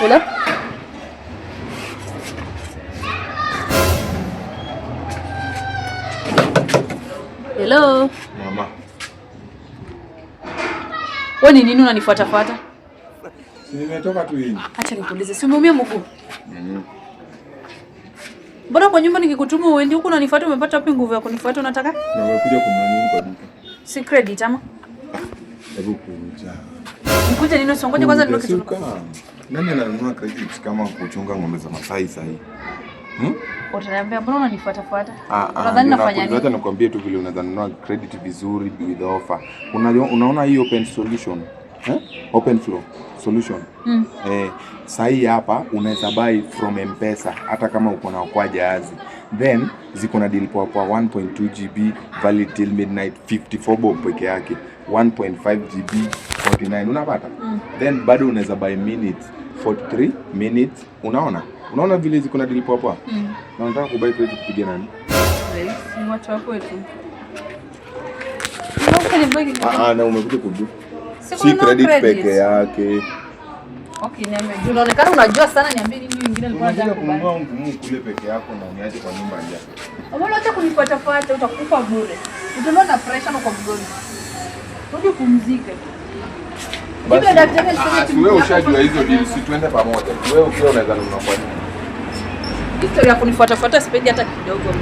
Hello? Hello? Mama. Wewe ni nini unanifuatafuata? Nimetoka tu hivi. Acha nikuulize, si umeumia mguu? Mbona kwa nyumba nikikutuma uende huko unanifuata, umepata wapi nguvu ya kunifuata unataka? Na umekuja kununua nini kwa duka? Si credit ama? Hebu kuja. Nikuje nini usongoje kwanza niweke kitu. Nani ananunua credit kama kuchunga ng'ombe za Masai sahi? Utaniambia mbona unanifuatafuata? Unadhani nafanya nini? Hata nikwambie tu vile unaweza nunua credit vizuri with offer. Unaona hii open solution? Open flow solution. Sahi hapa unaweza buy from M-Pesa hata kama uko na kwa jahazi. Then ziko na deal kwa 1.2 GB valid till midnight 54 bob peke yake. 1.5 GB 49 unapata? Then bado unaweza buy minutes 43 minutes. Unaona vile ziko na deal kwa. Na unataka kubuy credit kupiga nani? Ni watu wako wetu. Na umekuja kudu. Si credit peke yake. Okay, niambie. Unaonekana unajua sana, niambie nini nyingine alikuwa anataka kubaya. Unataka kununua kule peke yako na uniache kwa nyumba nje. Mbona acha kunifuatafuata, utakufa bure. Utaona na pressure kwa mgongo. Rudi pumzike. Basi daktari alisema wewe ushajua hizo deal, si tuende pamoja. Wewe ukiwa unaweza kununua kwa nini? Historia ya kunifuatafuata sipendi hata kidogo.